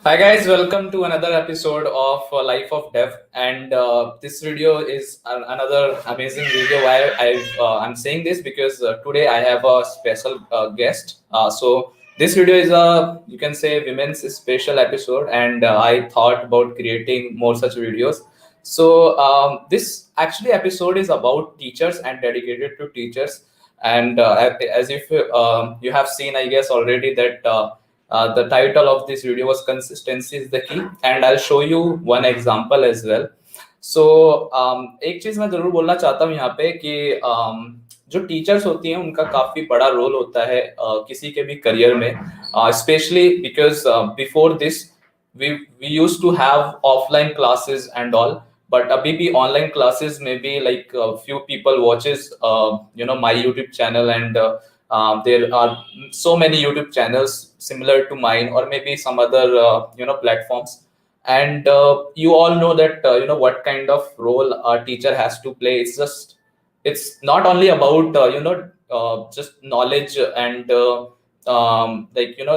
Hi guys, welcome to another episode of Life of Dev, and this video is another amazing video. Why I'm saying this because today I have a special guest. So this video is a, you can say, women's special episode, and I thought about creating more such videos. So this actually episode is about teachers and dedicated to teachers, and as if you have seen, I guess already that. The title of this video was consistency is the key, and I'll show you one example as well. So एक चीज मैं जरूर बोलना चाहता हूँ यहाँ पे कि जो टीचर्स होती हैं उनका काफी बड़ा रोल होता है किसी के भी करियर में, specially because before this we used to have offline classes and all, but abhi bhi online classes may be like few people watches my YouTube channel, and there are so many YouTube channels similar to mine, or maybe some other platforms, and you all know that what kind of role a teacher has to play. It's not only about just knowledge and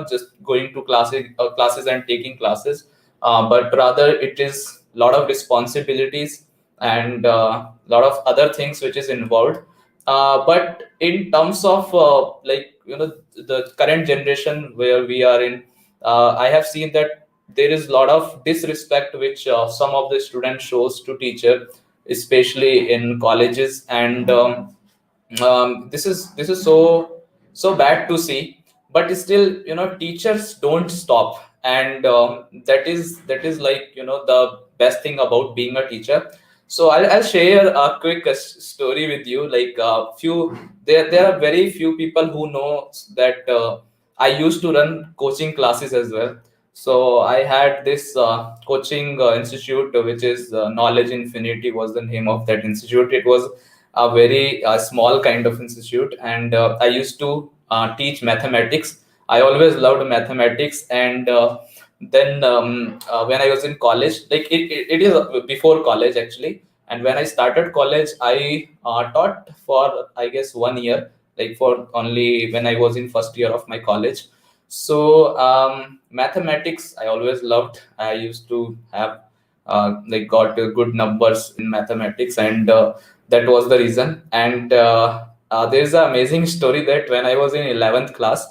just going to classes and taking classes, but rather it is a lot of responsibilities and a lot of other things which is involved. But in terms of the current generation where we are in, I have seen that there is a lot of disrespect which some of the students shows to teacher, especially in colleges, and this is so bad to see. But still, teachers don't stop, and that is like the best thing about being a teacher. So I'll share a quick story with you. Like few there are very few people who know that I used to run coaching classes as well. So I had this coaching institute, which is Knowledge Infinity was the name of that institute. It was a very small kind of institute, and I used to teach mathematics. I always loved mathematics, and then when I was in college, like it is before college actually, and when I started college, I taught for, I guess, 1 year, like for only when I was in first year of my college. So mathematics I always loved. I used to have like got good numbers in mathematics, and that was the reason. And there's an amazing story that when I was in 11th class,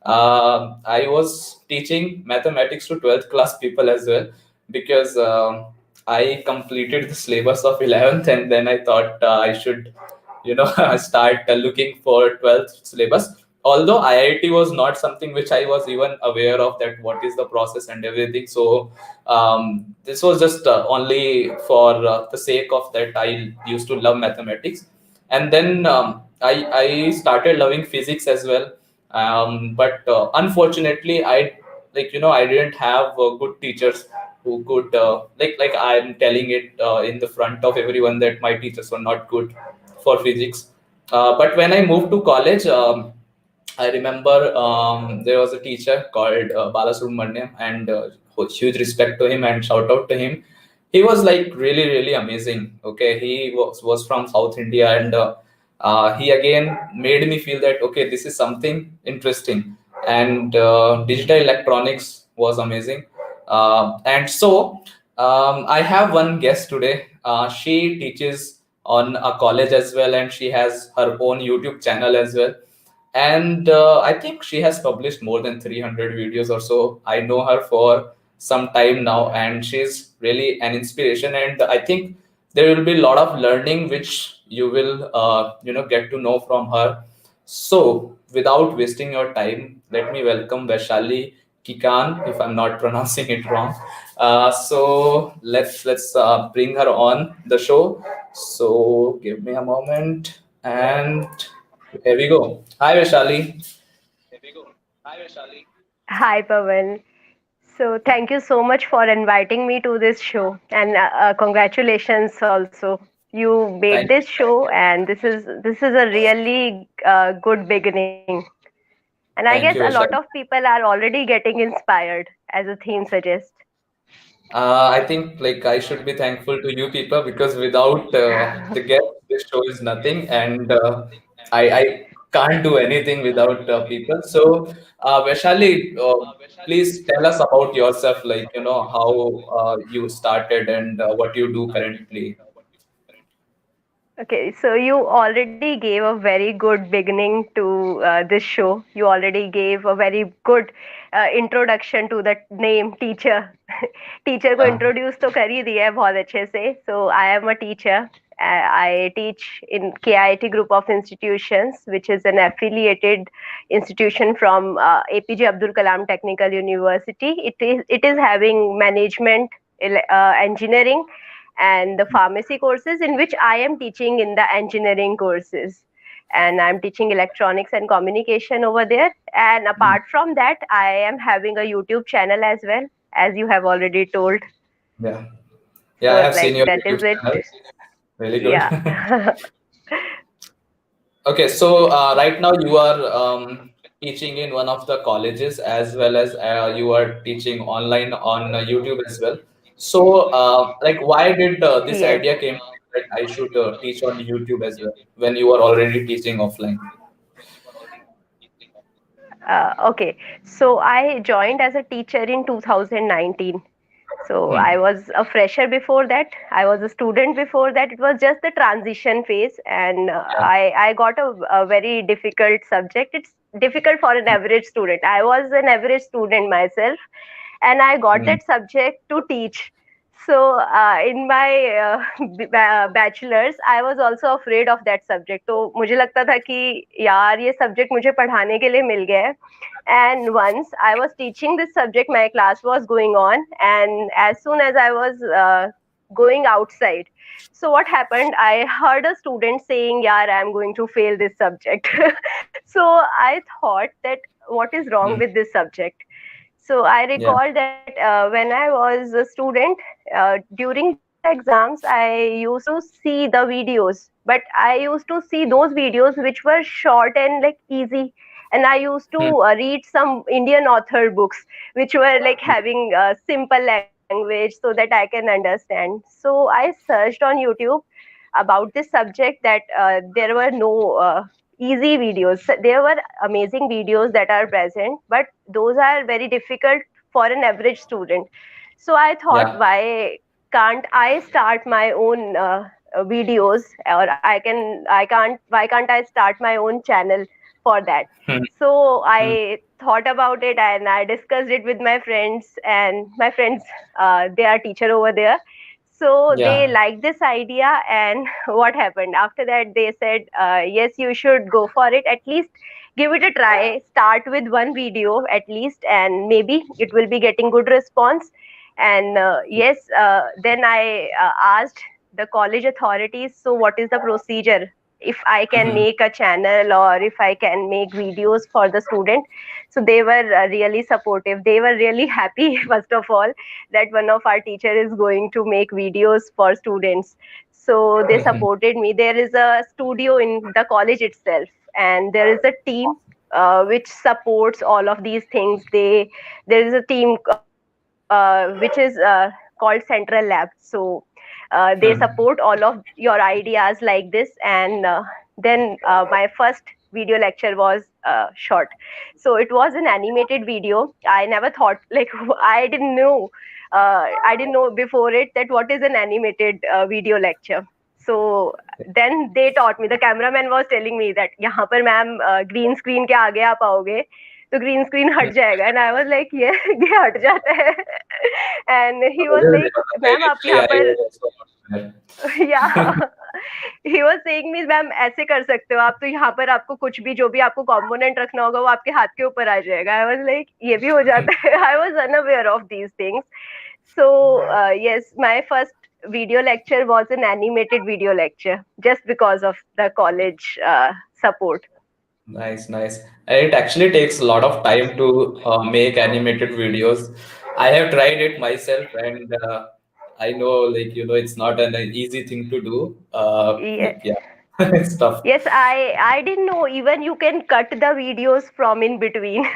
I was teaching mathematics to 12th class people as well, because I completed the syllabus of 11th, and then I thought I should, start looking for 12th syllabus. Although IIT was not something which I was even aware of, that what is the process and everything. So this was just only for the sake of that I used to love mathematics. And then I started loving physics as well. But unfortunately, I didn't have good teachers who could like I'm telling it in the front of everyone that my teachers were not good for physics. But when I moved to college, I remember there was a teacher called Balasubramaniam, and huge respect to him and shout out to him. He was like really, really amazing. Okay, he was from South India, and he again made me feel that okay, this is something interesting, and digital electronics was amazing. And so I have one guest today. She teaches on a college as well, and she has her own YouTube channel as well, and I think she has published more than 300 videos or so. I know her for some time now, and she's really an inspiration, and I think there will be a lot of learning which you will get to know from her. So without wasting your time, let me welcome Vaishali Kikan, if I'm not pronouncing it wrong. So let's bring her on the show. So give me a moment, and here we go. Hi, Vaishali. Hi, Pawan. So, thank you so much for inviting me to this show, and congratulations also. You made Thank this show, and this is a really good beginning. And I guess a thank you, lot of Vaishali. people are already getting inspired, as the theme suggests. I think like I should be thankful to you people, because without the guest, this show is nothing. And I can't do anything without people. So, Vaishali, please tell us about yourself, like, how you started and what you do currently. Okay, so you already gave a very good beginning to this show. You already gave a very good introduction to the name teacher. Teacher को Yeah. Introduce तो कर ही दिया है बहुत अच्छे से. So I am a teacher. I teach in KIT group of institutions, which is an affiliated institution from APJ Abdul Kalam Technical University. It is having management, engineering, and the pharmacy courses, in which I am teaching in the engineering courses. And I'm teaching electronics and communication over there. And Mm. apart from that, I am having a YouTube channel as well, as you have already told. Yeah. Yeah, I So, have seen like, your that YouTube is it. channel. Really good. Yeah. Okay, so right now you are teaching in one of the colleges, as well as you are teaching online on YouTube as well. So, like, why did this Yes. idea came that I should teach on YouTube as well when you are already teaching offline? Okay. So, I joined as a teacher in 2019. So Hmm. I was a fresher before that. I was a student before that. It was just the transition phase, and Yeah. I got a very difficult subject. It's difficult for an average student. I was an average student myself, and I got Hmm. that subject to teach. So in my bachelor's, I was also afraid of that subject. तो मुझे लगता था कि यार ये subject मुझे पढ़ाने के लिए मिल गया है. And once I was teaching this subject, my class was going on, and as soon as I was going outside, so what happened? I heard a student saying, "Yeah, I'm going to fail this subject." So I thought that what is wrong Hmm. with this subject? So I Yeah. recall that when I was a student, during the exams, I used to see the videos, but I used to see those videos which were short and like easy. And I used to Hmm. read some Indian author books, which were like having simple language so that I can understand. So I searched on YouTube about this subject, that there were no easy videos. There were amazing videos that are present, but those are very difficult for an average student. So I thought, Yeah. can't I start my own videos, or why can't I start my own channel for that? Hmm. So Hmm. I thought about it, and I discussed it with my friends, and my friends, they are teacher over there. So they Yeah. liked this idea, and what happened after that? They said, "Yes, you should go for it. At least give it a try. Start with one video at least, and maybe it will be getting good response." And yes, then I asked the college authorities, "So what is the procedure? If I can Hmm. make a channel, or if I can make videos for the student?" So they were really supportive. They were really happy, first of all, that one of our teacher is going to make videos for students. So they Hmm. supported me. There is a studio in the college itself, and there is a team which supports all of these things. There is a team which is called Central Lab. So they support Hmm. all of your ideas like this. And then my first video lecture was short. So it was an animated video. I never thought, like, I didn't know before it that what is an animated video lecture. So then they taught me. The cameraman was telling me that यहाँ पर ma'am green screen के आगे आप आओगे तो green screen हट जाएगा. And I was like ये हट जाता है. एंड ही वाज मुझे भी नहीं लाइक, पता था मैम आप initially यहाँ I पर was also not aware. या he was saying me, ma'am ऐसे कर सकते हो आप, तो यहाँ पर आपको कुछ भी जो भी आपको कंपोनेंट रखना होगा वो आपके हाथ के ऊपर आ जाएगा. आई वाज लाइक ये भी हो जाता है. I was unaware of these things. So yes, my first video lecture was an animated video lecture, just because of the college support. Nice, nice. It actually takes a lot of time to make animated videos. I have tried it myself, and I know, like, it's not an easy thing to do. Yes. Yeah, it's tough. Yes, I didn't know even you can cut the videos from in between.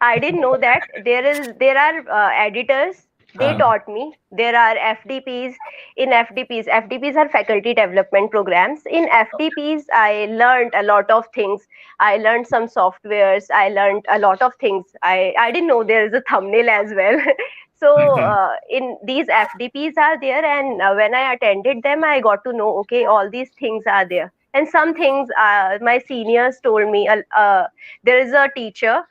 I didn't know that there are editors They taught me. There are FDPs. In FDPs are faculty development programs. In FDPs, I learned a lot of things. I learned some softwares. I learned a lot of things. I didn't know there is a thumbnail as well. So in these FDPs are there, and when I attended them, I got to know, okay, all these things are there. And some things my seniors told me. There is a teacher,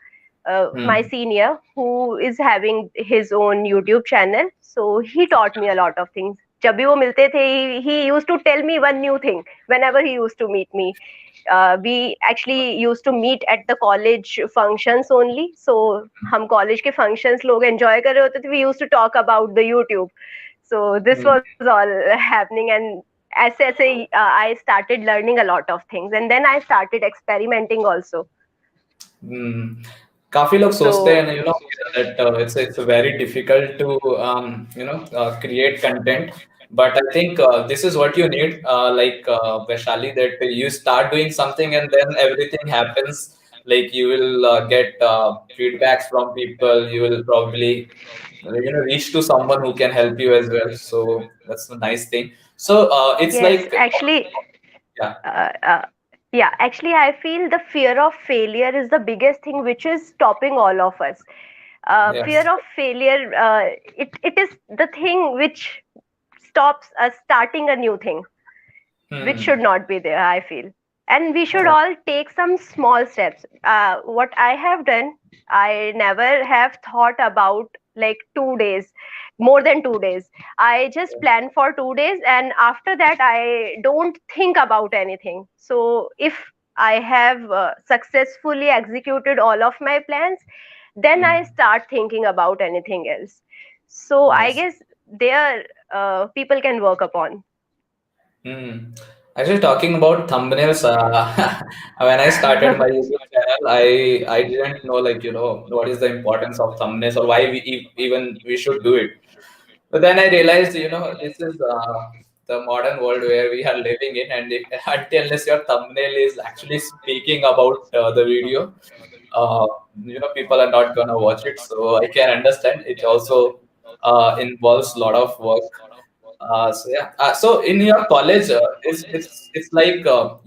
my Hmm. senior, who is having his own YouTube channel. So he taught me a lot of things. जब भी वो मिलते थे, he used to tell me one new thing whenever he used to meet me. We actually used to meet at the college functions only. So हम college के functions लोग enjoy कर रहे होते थे. We used to talk about the YouTube. So this Hmm. was all happening, and ऐसे ऐसे I started learning a lot of things, and then I started experimenting also. Hmm. काफी लोग सोचते हैं So ना, that it's very difficult to create content, but I think this is what you need, like Vaishali, that you start doing something and then everything happens. Like you will get feedbacks from people. You will probably reach to someone who can help you as well. So that's a nice thing. So it's yes, like actually, yeah, uh, uh, yeah, actually, I feel the fear of failure is the biggest thing which is stopping all of us. Fear yes. of failure, it is the thing which stops us starting a new thing, which should Hmm. not be there, I feel. And we should all take some small steps. What I have done, I never have thought about like 2 days, more than 2 days. I just plan for 2 days, and after that I don't think about anything. So if I have successfully executed all of my plans, then I Hmm. start thinking about anything else. So I Yes. guess there, people can work upon. Hmm. Actually, talking about thumbnails, when I started my YouTube channel, I didn't know, like, what is the importance of thumbnails or why even we should do it. But then I realized, this is the modern world where we are living in, and until unless your thumbnail is actually speaking about the video, uh, people are not gonna watch it. So I can understand. It also involves a lot of work. So yeah. So in your college, it's like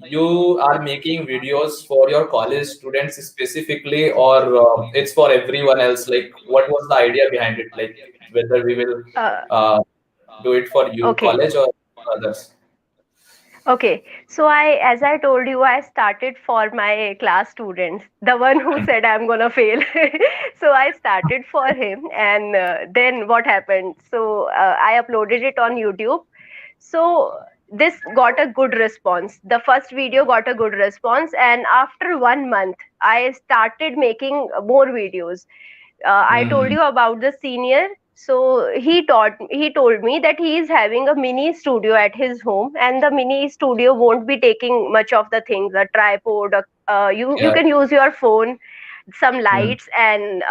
you are making videos for your college students specifically, or it's for everyone else. Like, what was the idea behind it? Like, whether we will uh, uh, do it for you okay. college or others. Okay, so as I told you, I started for my class students, the one who said I'm gonna fail. So I started for him, and then what happened? So I uploaded it on YouTube. So this got a good response. The first video got a good response, and after 1 month, I started making more videos. I told Hmm. you about the senior. So he told me that he is having a mini studio at his home, and the mini studio won't be taking much of the things, a tripod, you Yeah. can use your phone, some Hmm. lights, and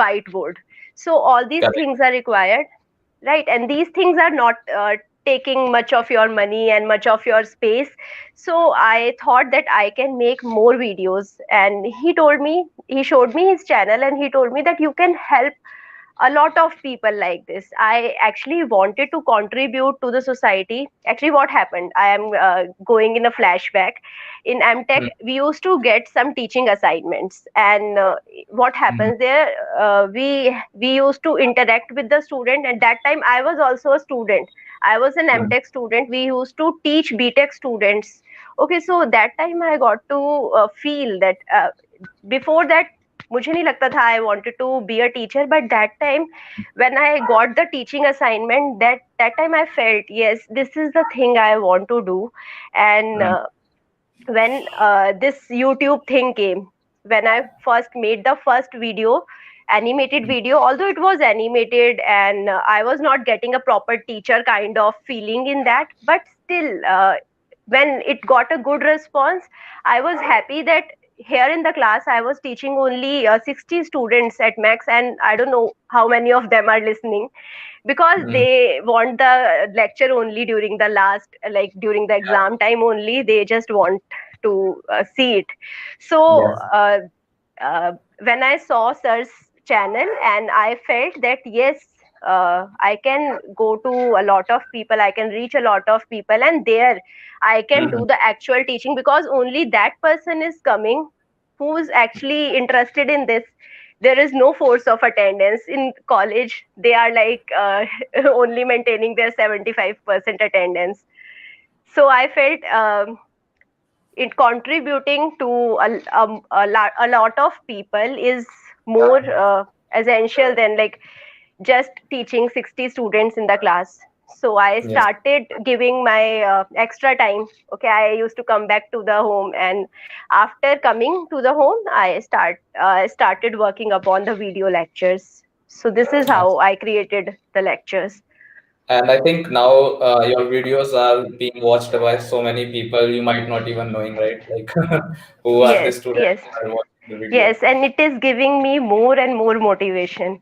whiteboard. So all these Correct. things are required, right? And these things are not taking much of your money and much of your space. So I thought that I can make more videos, and he showed me his channel, and he told me that you can help a lot of people like this. I actually wanted to contribute to the society. Actually, what happened, I am going in a flashback. In Hmm. MTech, we used to get some teaching assignments, and what Hmm. happens there, we used to interact with the student. At that time I was also a student. I was an Hmm. MTech student. We used to teach BTech students. Okay, so that time I got to feel that before that मुझे नहीं लगता था I wanted to be a teacher, but that time when I got the teaching assignment, that time I felt, yes, this is the thing I want to do. And Hmm. when this YouTube thing came, when I first made the first video, animated video, although it was animated, and I was not getting a proper teacher kind of feeling in that, but still, when it got a good response, I was happy that here in the class I was teaching only 60 students at max, and I don't know how many of them are listening, because Hmm. they want the lecture only during the last, like during the exam time only, they just want to see it. So Yes. uh, when I saw sir's channel, and I felt that yes, I can go to a lot of people, I can reach a lot of people, and there I can Mhm. do the actual teaching, because only that person is coming who's actually interested in this. There is no force of attendance in college. They are like only maintaining their 75% attendance. So I felt it contributing to a lot of people is more essential than like just teaching 60 students in the class. So I Yes. started giving my extra time. Okay, I used to come back to the home, and after coming to the home, I started working upon the video lectures. So this is how I created the lectures. And I think now your videos are being watched by so many people you might not even knowing, right? Like who are the Yes, students yes, who are watching the video. yes, and it is giving me more and more motivation.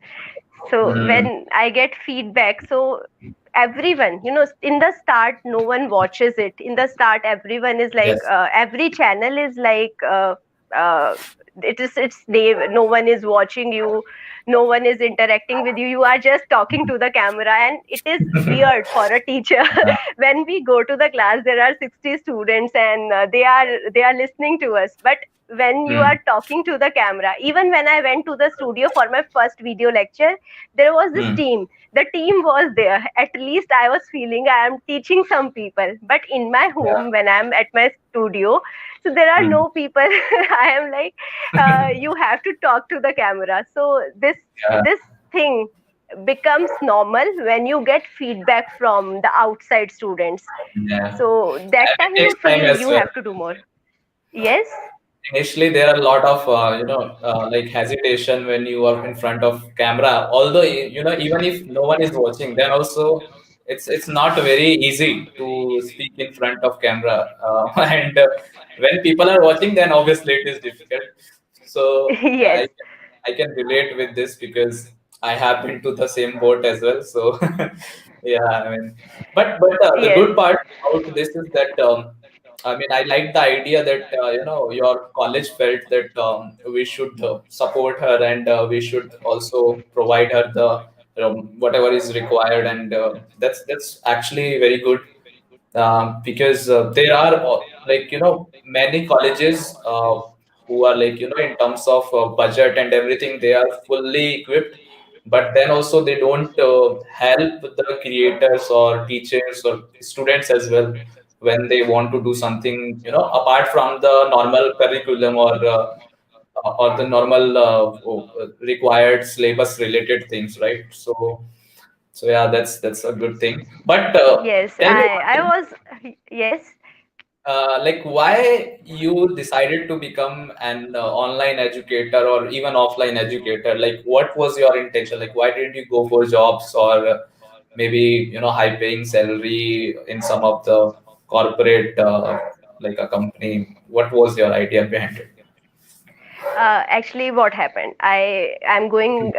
So Mm, when I get feedback, so everyone, in the start no one watches it. In the start everyone is like yes. every channel is like uh, it's no one is watching you, no one is interacting with you, you are just talking to the camera, and it is weird for a teacher. Yeah. When we go to the class there are 60 students, and they are listening to us, but when you are Mm, talking to the camera, even when I went to the studio for my first video lecture, there was this mm, team. The team was there. At least I was feeling I am teaching some people. But in my yeah. home, when I'm at my studio, so there are Mm, no people. I am like, you have to talk to the camera. So yeah. this thing becomes normal when you get feedback from the outside students. Yeah. So that And time it you takes time feel as you well. have to do more. Yes. Initially, there are a lot of like hesitation when you are in front of camera. Although even if no one is watching, then also it's not very easy to speak in front of camera. And when people are watching, then obviously it is difficult. So Yes. I can relate with this because I have been to the same boat as well. So yeah, I mean, but the Yes. good part about this is that. I mean, I like the idea that your college felt that we should support her and we should also provide her the whatever is required, and that's actually very good because there are like many colleges who are like in terms of budget and everything they are fully equipped, but then also they don't help the creators or teachers or students as well when they want to do something apart from the normal curriculum or the normal required syllabus related things, right? So yeah, that's a good thing, but Yes. tell me one I thing. was. Yes. Like why you decided to become an online educator or even offline educator? Like what was your intention? Like why didn't you go for jobs or maybe high paying salary in some of the corporate like a company? What was your idea behind it? Actually, what happened? I'm going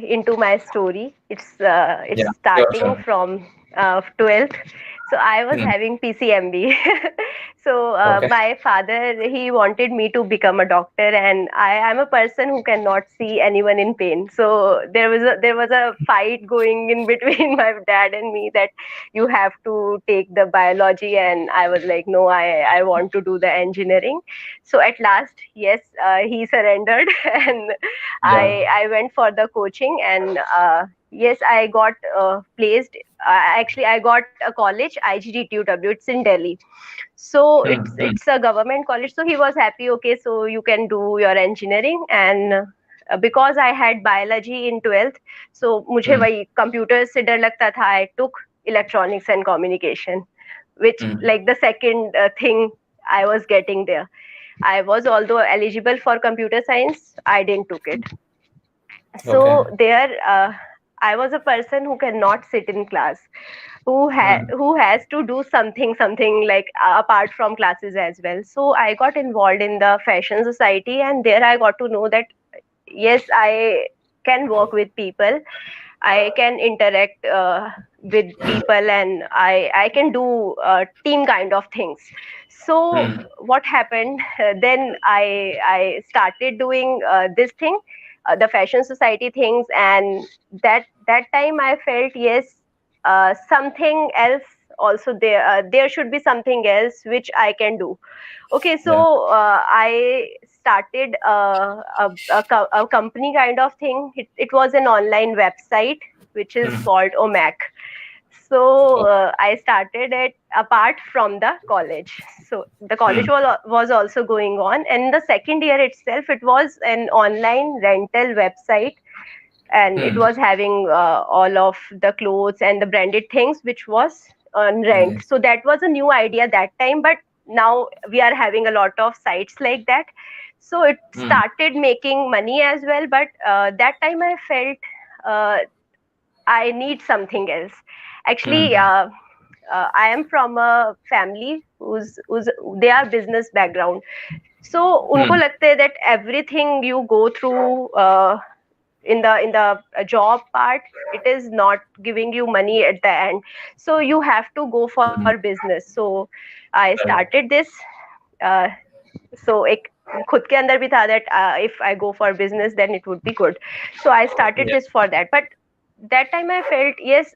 into my story. It's Yeah, sure, starting sure. from 12th. So I was Hmm. having PCMB. So Okay. my father, he wanted me to become a doctor, and I am a person who cannot see anyone in pain. So there was a fight going in between my dad and me, that you have to take the biology, and I was like, no, I want to do the engineering. So at last, yes, he surrendered, and Yeah. I went for the coaching, and yes, I got placed. Actually, I got a college, IGDTUW. It's in Delhi. So it's Hmm. Hmm. it's a government college. So he was happy. Okay, so you can do your engineering, and because I had biology in 12th, so मुझे Hmm. वही computer से डर लगता था. I took electronics and communication, which Hmm. like the second thing I was getting there. I was although eligible for computer science, I didn't took it. Okay. So there, I was a person who cannot sit in class, Hmm. who has to do something like apart from classes as well. So I got involved in the fashion society, and there I got to know that yes, I can work with people, I can interact with people, and I can do team kind of things. So Hmm. what happened? Then I started doing this thing. the fashion society things. And that time I felt, yes, something else also there, there should be something else which I can do. Okay, Yeah. so I started a company kind of thing. It was an online website which is Hmm. called Omac. So Okay. I started it apart from the college. So the college Hmm. was also going on, and the second year itself, it was an online rental website, and it Hmm. was having all of the clothes and the branded things which was on rent. Nice. So that was a new idea that time, but now we are having a lot of sites like that. So it Hmm. started making money as well, but that time I felt uh, I need something else. Actually, Hmm. I am from a family who's they are business background. So उनको Hmm. लगता है that everything you go through in the job part, it is not giving you money at the end. So you have to go for Hmm. business. So I Correct. started this. uh, so एक खुद के अंदर भी था that if I go for business then it would be good. So I started Yeah. this for that. But that time I felt, yes,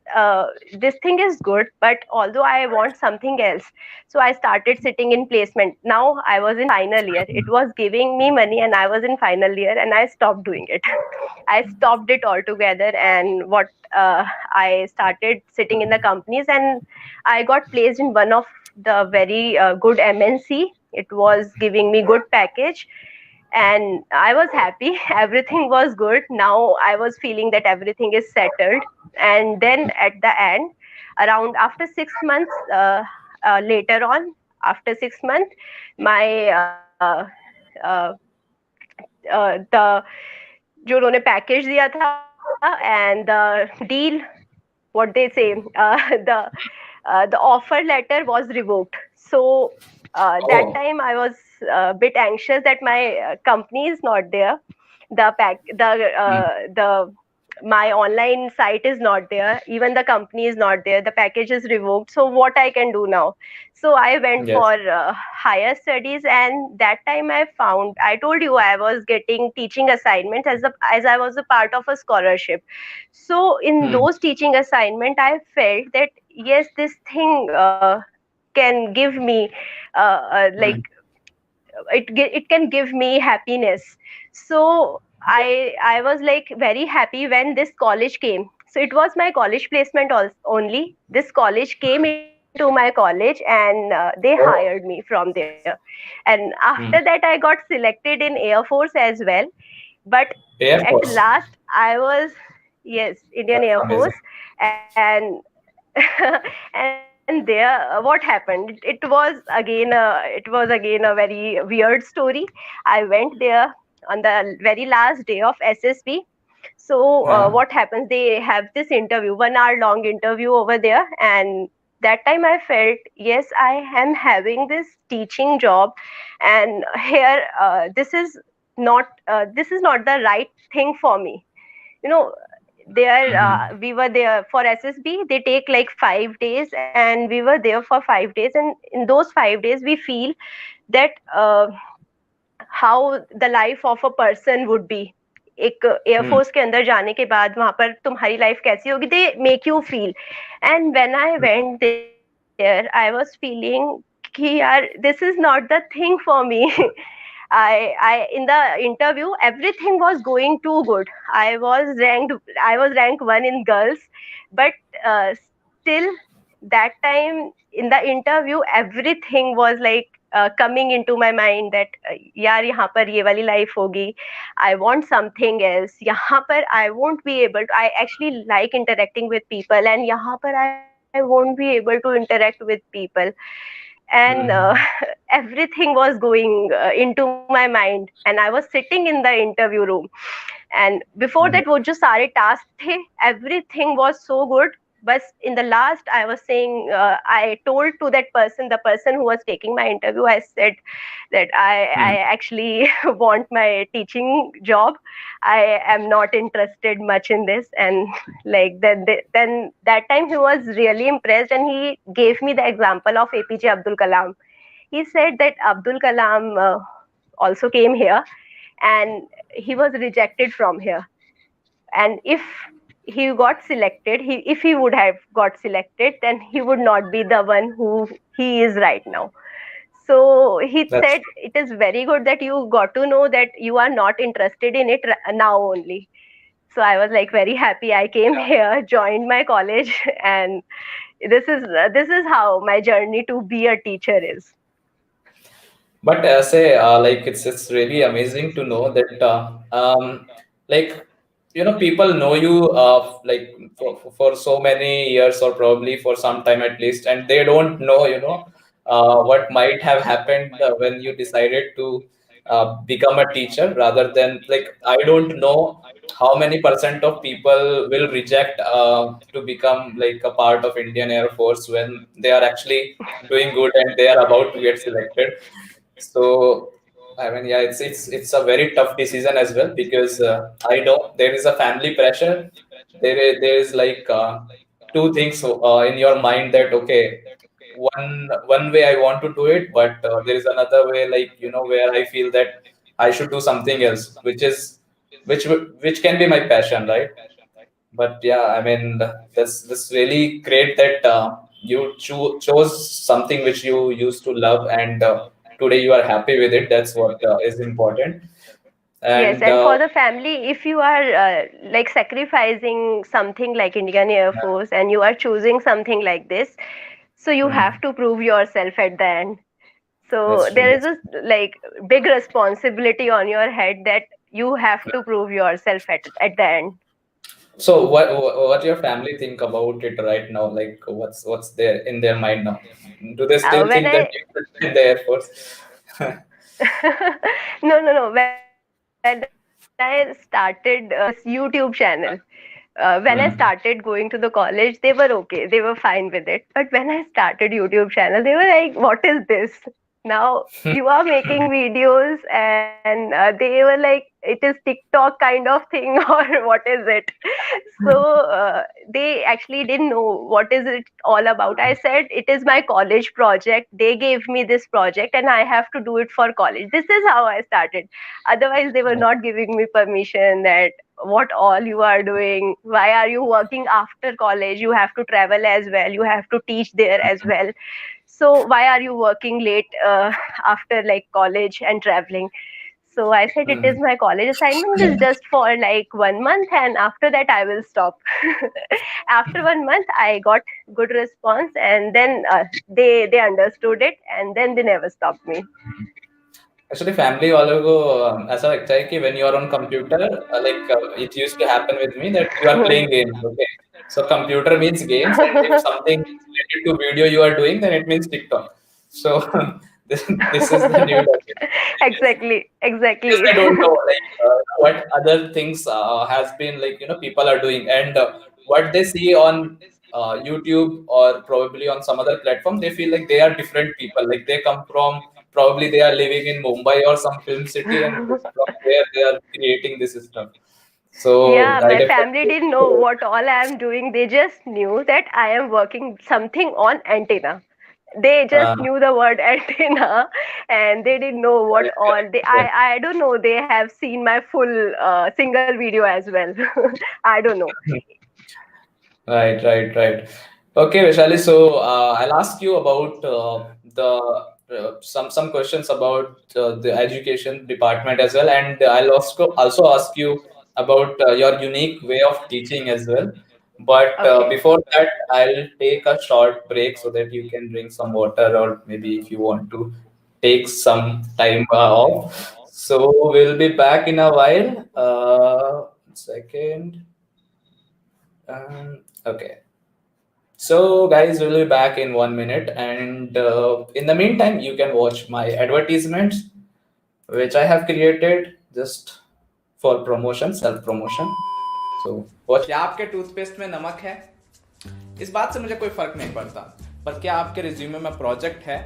this thing is good, but although I want something else. So I started sitting in placement. Now I was in final year, it was giving me money, and I was in final year, and I stopped doing it. I stopped it altogether. And what I started sitting in the companies, and I got placed in one of the very good MNC. It was giving me good package, and I was happy. Everything was good. Now I was feeling that everything is settled. And then at the end, around after 6 months, later on, after 6 months, my uh, the जो उन्होंने package दिया था and the deal, what they say, the offer letter was revoked. So that Oh. time I was a bit anxious that my company is not there, the pack Hmm. the my online site is not there, even the company is not there, the package is revoked. So what I can do now? So I went Yes. for higher studies, and that time I found, I told you, I was getting teaching assignments as I was a part of a scholarship. So in Hmm. those teaching assignment, I felt that yes, this thing can give me like Hmm. it can give me happiness. So I was like very happy when this college came. So it was my college placement only. This college came into my college, and they hired Oh. me from there. And after that Hmm. I got selected in Air Force as well. But Air at Force. last I was, yes, Indian That's Air amazing. Force. And and there what happened, it was again a very weird story. I went there on the very last day of SSB. So Huh. what happens, they have this interview, 1 hour long interview over there. And that time I felt, yes, I am having this teaching job, and here this is not the right thing for me. You know, there Hmm. we were there for SSB. They take like 5 days, and we were there for 5 days. And in those 5 days, we feel that how the life of a person would be. एक Hmm. Air force के अंदर जाने के बाद वहां पर तुम्हारी life कैसी होगी, they make you feel. And when I went there I was feeling कि यार this is not the thing for me. I in the interview everything was going too good. I was rank 1 in girls, but still that time in the interview everything was like coming into my mind that यार यहाँ पर ये वाली life होगी. I want something else. यहाँ पर I won't be able to. I actually like interacting with people, and यहाँ पर I won't be able to interact with people. And Hmm. everything was going into my mind, and I was sitting in the interview room. And before Hmm. that वो जो सारे task थे, everything was so good. But in the last I was saying, I told to that person, the person who was taking my interview, I said that I Hmm. actually want my teaching job. I am not interested much in this. And like then that time he was really impressed, and he gave me the example of APJ Abdul Kalam. He said that Abdul Kalam also came here, and he was rejected from here. And if he got selected, if he would have got selected, then he would not be the one who he is right now. So he That's said it is very good that you got to know that you are not interested in it now only. So I was like very happy. I came here, joined my college, and this is how my journey to be a teacher is. But say like it's really amazing to know that like people know you like for so many years or probably for some time at least, and they don't know what might have happened when you decided to become a teacher rather than like I don't know how many percent of people will reject to become like a part of Indian Air Force when they are actually doing good and they are about to get selected. So I mean, yeah, it's a very tough decision as well because I know there is a family pressure. There is like two things in your mind that okay, one way I want to do it, but there is another way like where I feel that I should do something else, which can be my passion, right? But yeah, I mean that's really great that you chose something which you used to love, and today you are happy with it. That's what is important. Yes, And and for the family, if you are like sacrificing something like Indian Air Force and you are choosing something like this, so you have to prove yourself at the end. that's So true. there is a like big responsibility on your head that you have to prove yourself at the end. So what your family think about it right now? Like what's there in their mind now? Do they still When think that I you should be in the Air Force? no, when I started this YouTube channel, when I started going to the college, they were okay. They were fine with it. But when I started YouTube channel, they were like, "What is this? Now you are making videos," and they were like, "It is TikTok kind of thing, or what is it?" So they actually didn't know what is it all about. I said, "It is my college project. They gave me this project, and I have to do it for college." This is how I started. Otherwise, they were not giving me permission that what all you are doing, why are you working after college, you have to travel as well, you have to teach there as well, so why are you working late after like college and traveling. So I said it is my college assignment, is just for like 1 month, and after that I will stop. After 1 month I got good response, and then they understood it, and then they never stopped me. Actually, family वालों को ऐसा लगता है कि when you are on computer, like it used to happen with me that you are playing games. Okay, so computer means games, and if something related to video you are doing, then it means TikTok. So this is the new definition. Exactly, Because exactly. they don't know like what other things has been like people are doing, and what they see on YouTube or probably on some other platform, they feel like they are different people, like they come from, probably they are living in Mumbai or some film city, and from there they are creating this stuff. So Yeah, I my family definitely didn't know what all I am doing. They just knew that I am working something on antenna. They just uh, knew the word antenna, and they didn't know what all they. I don't know. They have seen my full single video as well. I don't know. Right, right, right. Okay, Vaishali. So I'll ask you about the some questions about the education department as well, and I'll also ask you about your unique way of teaching as well. But Okay. before that, I'll take a short break so that you can drink some water, or maybe if you want to take some time off. So we'll be back in a while. 1 second. Okay. So, guys, we'll be back in 1 minute, and in the meantime, you can watch my advertisements, which I have created just for promotion, self promotion. So, watch. क्या आपके toothpaste में नमक है? इस बात से मुझे कोई फर्क नहीं पड़ता, पर क्या आपके रिज्यूमे में प्रोजेक्ट है?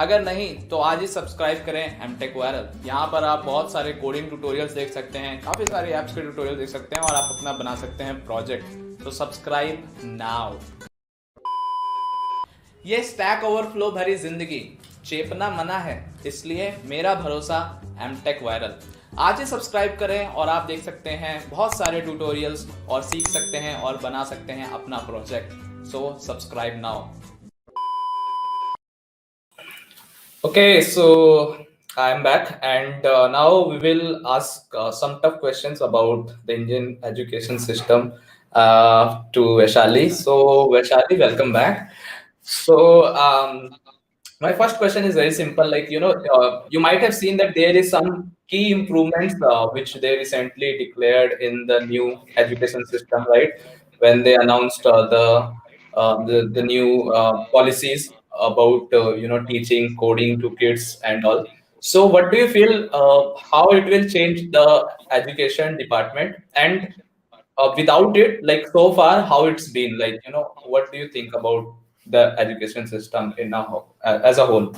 अगर नहीं तो आज ही सब्सक्राइब करें एमटेक वायरल। यहाँ पर आप बहुत सारे कोडिंग ट्यूटोरियल्स देख सकते हैं, काफ़ी सारे ऐप्स के ट्यूटोरियल देख सकते हैं, और आप अपना बना सकते हैं प्रोजेक्ट। तो सब्सक्राइब नाउ। ये स्टैक ओवरफ्लो भरी जिंदगी चेपना मना है, इसलिए मेरा भरोसा एमटेक वायरल। आज ही सब्सक्राइब करें और आप देख सकते हैं बहुत सारे ट्यूटोरियल्स और सीख सकते हैं और बना सकते हैं अपना project. So subscribe now. Okay, so I'm back, and now we will ask some tough questions about the Indian education system to Vaishali. So, Vaishali, welcome back. So, my first question is very simple. Like, you might have seen that there is some key improvements which they recently declared in the new education system, right? When they announced the new policies about teaching coding to kids and all. So, what do you feel? How it will change the education department, and without it, like so far, how it's been? Like, what do you think about the education system as a whole?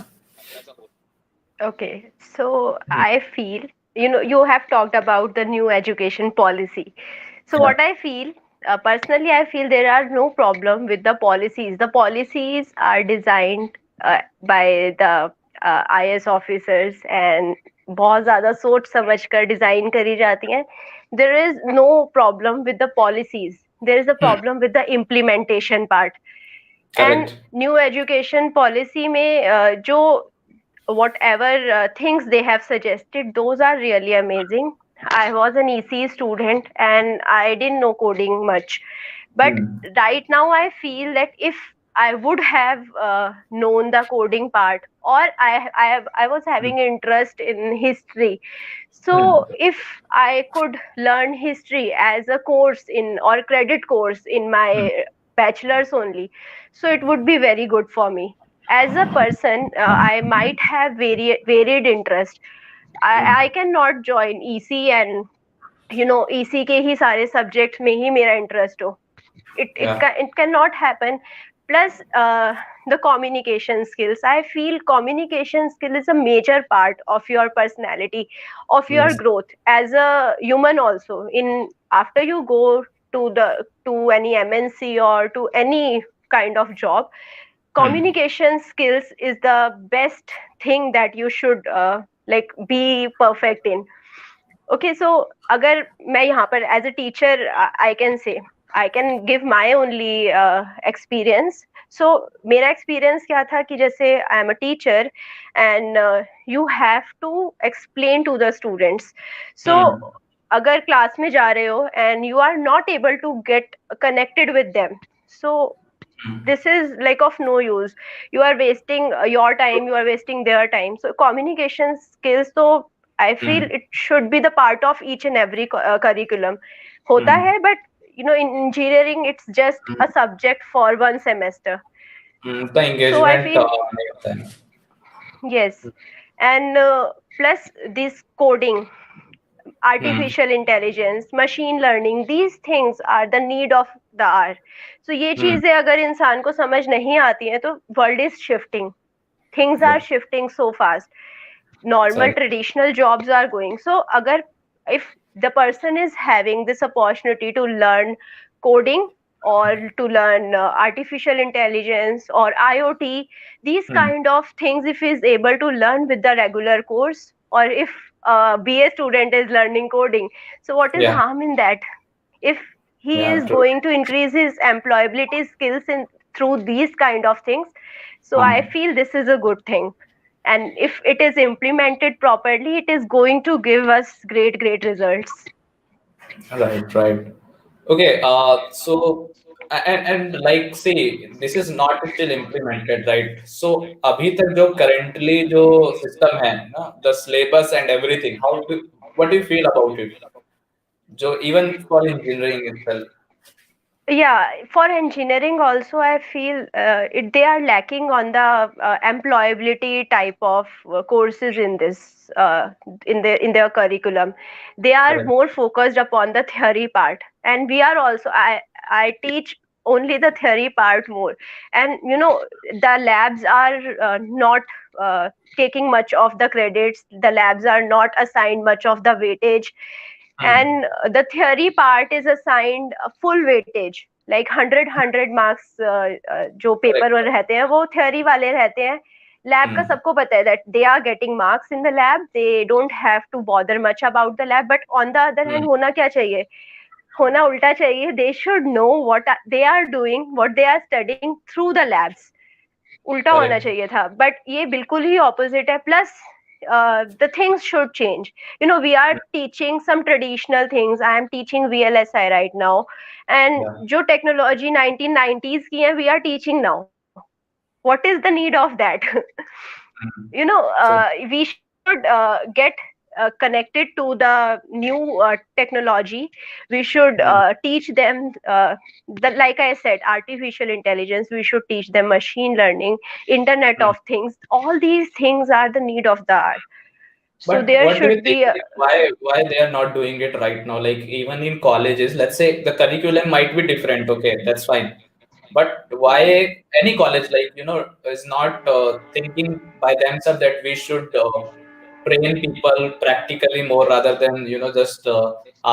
Okay, so Hmm. I feel, you have talked about the new education policy. So Yeah. what I feel, personally, I feel there are no problem with the policies. The policies are designed by the IS officers and बहुत ज़्यादा सोच समझ कर design करी जाती हैं. There is no problem with the policies. There is a Hmm. problem with the implementation part. And Correct. new education policy में जो whatever things they have suggested, those are really amazing. I was an EC student and I didn't know coding much, but Hmm. right now I feel that if I would have known the coding part, or I was Hmm. having interest in history, Hmm. so if I could learn history as a course in or credit course in Hmm. my bachelor's only, so it would be very good for me. As a person, I might have varied interest. Hmm. I cannot join EC and EC के ही सारे subjects में ही मेरा interest हो. Yeah. It cannot happen. Plus the communication skills. I feel communication skill is a major part of your personality, of your Yes. growth as a human also. In after you go to any MNC or to any kind of job, Hmm. communication skills is the best thing that you should like be perfect in. Okay, so अगर मैं यहाँ पर as a teacher I can say I can give my only experience. So मेरा experience क्या था कि जैसे I am a teacher and you have to explain to the students. So Hmm. अगर क्लास में जा रहे हो and you are not able to get connected with them, so this is like of no use. You are wasting your time, you are wasting their time. So communication skills, so I feel Hmm. it should be the part of each and every curriculum. होता Hmm. है, but in engineering it's just a subject for one semester. The So I engagement feel नहीं होता है. yes. And plus this coding, Hmm. artificial intelligence, machine learning, these things are the need of the hour. So ये Hmm. चीजें अगर इंसान को समझ नहीं आती हैं तो world is shifting, things are Yeah. shifting so fast. Normal Correct. traditional jobs are going. So agar if the person is having this opportunity to learn coding or to learn artificial intelligence or IoT, these Hmm. kind of things, if he is able to learn with the regular course, or if a BA student is learning coding, so what is Yeah. harm in that? If he Yeah. is True. going to increase his employability skills in through these kind of things, so I Hmm. feel this is a good thing. And if it is implemented properly, it is going to give us great results. Right. Right. Okay. So and like see, this is not still implemented, right? So अभी तक जो currently जो system है ना, the syllabus and everything. What do you feel about it? जो even for engineering itself. Yeah, for engineering also I feel they are lacking on the employability type of courses in this in their curriculum. They are Correct. more focused upon the theory part, and we are also I teach only the theory part more. And the labs are not taking much of the credits, the labs are not assigned much of the weightage, Hmm. and the theory part is assigned a full weightage, like 100 marks जो Correct. Paper रहते हैं वो theory वाले रहते हैं. Lab का Hmm. सबको पता है that they are getting marks in the lab, they don't have to bother much about the lab, but on the other hand Hmm. होना क्या चाहिए, होना उल्टा चाहिए, they should know what they are doing, what they are studying through the labs. उल्टा होना Correct. चाहिए था, बट ये बिल्कुल ही ऑपोजिट है. Plus the things should change. We are teaching some traditional things. I am teaching VLSI right now, and Yeah. जो technology 1990s की है, we are teaching now. What is the need of that? Hmm. So. We should get connected to the new technology. We should Hmm. teach them like I said, artificial intelligence. We should teach them machine learning, internet Hmm. of things. All these things are the need of the hour. So But there what do you should think? be Like, why they are not doing it right now? Like even in colleges, let's say the curriculum might be different. Okay, that's fine. But why any college, like is not thinking by themselves that we should train people practically more rather than just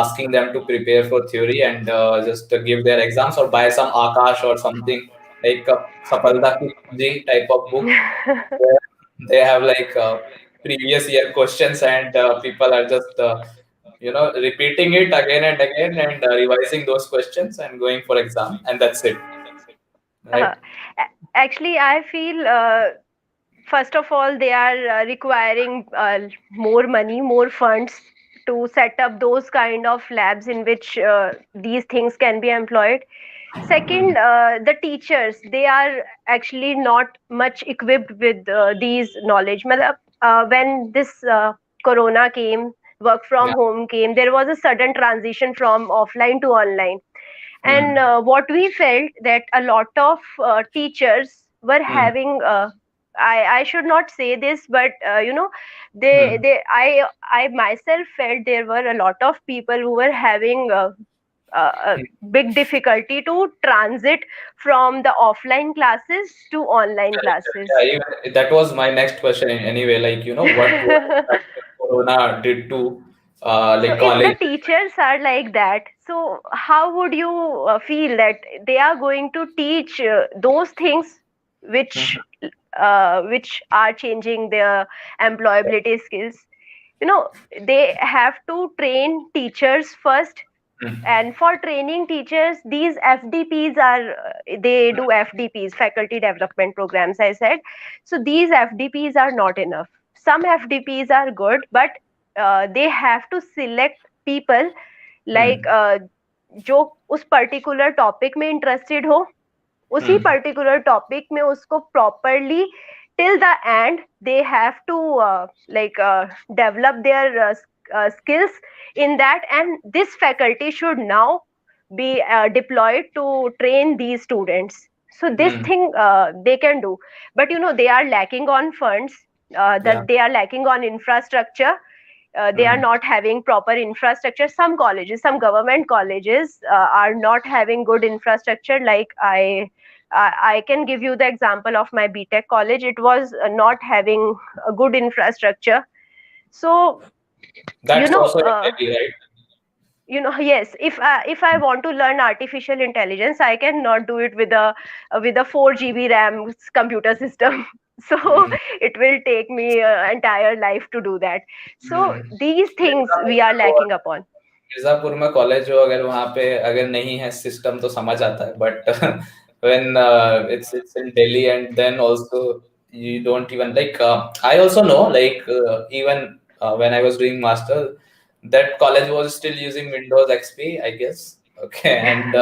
asking them to prepare for theory and just give their exams or buy some Akash or something like Safalta Ki Kunji type of book where they have like previous year questions and people are just repeating it again and again and revising those questions and going for exam and that's it, uh, right? actually I feel first of all they are requiring more money, more funds to set up those kind of labs in which these things can be employed. Hmm. Second, the teachers, they are actually not much equipped with these knowledge. Matlab, when this corona came, work from Yeah. home came, there was a sudden transition from offline to online. And Hmm. what we felt that a lot of teachers were Hmm. having I should not say this, but Hmm. I myself felt there were a lot of people who were having a big difficulty to transit from the offline classes to online Correct, correct. classes. Yeah, even, that was my next question anyway. Like, what impact Corona did to So like if the college. teachers are like that, so how would you feel that they are going to teach those things which Mhm. which are changing their employability skills? They have to train teachers first, Mhm. and for training teachers, these FDPs are they do FDPs, faculty development programs, I said. So these FDPs are not enough. Some FDPs are good, but they have to select people like Hmm. जो उस particular topic में interested हो, उसी Hmm. Particular topic में उसको properly till the end they have to develop their skills in that, and this faculty should now be deployed to train these students. So this Hmm. thing they can do, but they are lacking on funds, Yeah. that they are lacking on infrastructure. They are Hmm. not having proper infrastructure. Some colleges, some government colleges are not having good infrastructure. Like I can give you the example of my BTech college. It was not having a good infrastructure. So you That's know also in uh, Delhi, right? yes, if I want to learn artificial intelligence, I cannot do it with a 4 GB RAM computer system. So Hmm. it will take me entire life to do that. So Hmm. these things we are lacking upon. Mirzapur में college हो अगर वहाँ पे अगर नहीं है system तो समझ आता है but when it's in Delhi and then also you don't even like I also know like even when I was doing master that college was still using Windows XP I guess okay and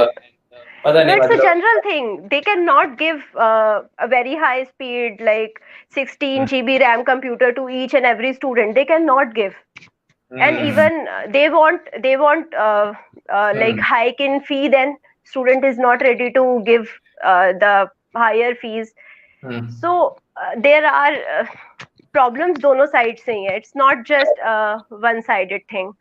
पता नहीं It's a मतलब general thing. They cannot give a very high speed like 16 hmm, GB RAM computer to each and every student. They cannot give. And hmm, even they want like hmm, hike in fee, then student is not ready to give the higher fees. Hmm. So there are problems दोनों side से ही है. It's not just a one sided thing.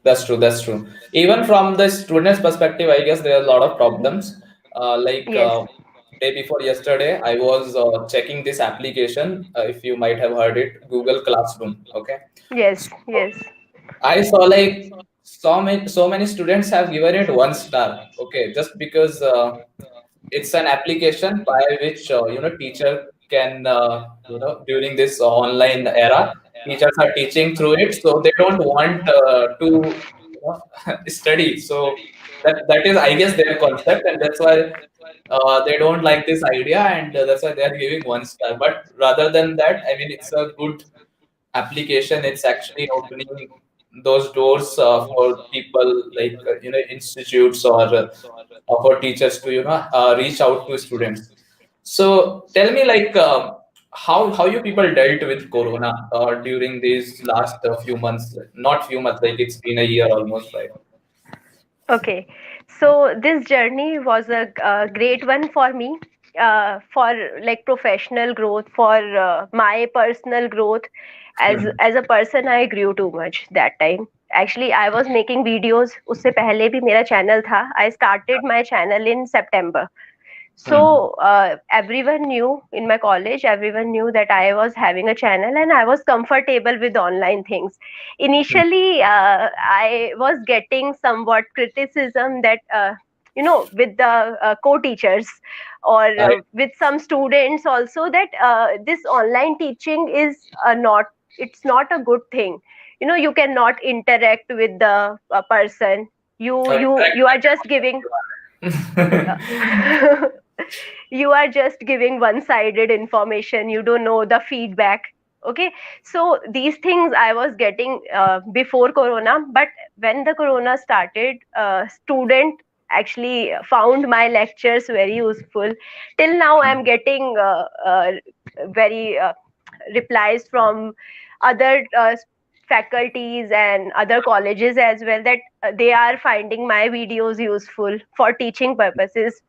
That's true. That's true. Even from the student's perspective, I guess there are a lot of problems. Like Yes, day before yesterday, I was checking this application. If you might have heard it, Google Classroom. Okay, yes, so yes. I saw like so many students have given it 1 star. Okay, just because it's an application by which teacher can, during this online era, teachers are teaching through it, so they don't want to, study. So that is, I guess, their concept, and that's why they don't like this idea, and that's why they are giving 1 star. But rather than that, I mean, it's a good application. It's actually opening those doors for people, like institutes, or for teachers to reach out to students. So tell me, like, how you people dealt with corona during these last few months, not few months, like it's been a year almost, right? Okay, so this journey was a great one for me, for like professional growth, for my personal growth. Hmm. As a person, I grew too much that time. Actually, I was making videos. उससे पहले भी मेरा channel था. I started my channel in September. Hmm. So everyone knew in my college, everyone knew that I was having a channel and I was comfortable with online things. Hmm. Initially, I was getting somewhat criticism that, with the co-teachers or I, with some students also, that this online teaching is not, it's not a good thing. You cannot interact with the person. You are just giving you are just giving one sided information, you don't know the feedback. Okay, so these things I was getting before corona, but when the corona started, student actually found my lectures very useful. Till now I'm getting very replies from other faculties and other colleges as well, that they are finding my videos useful for teaching purposes.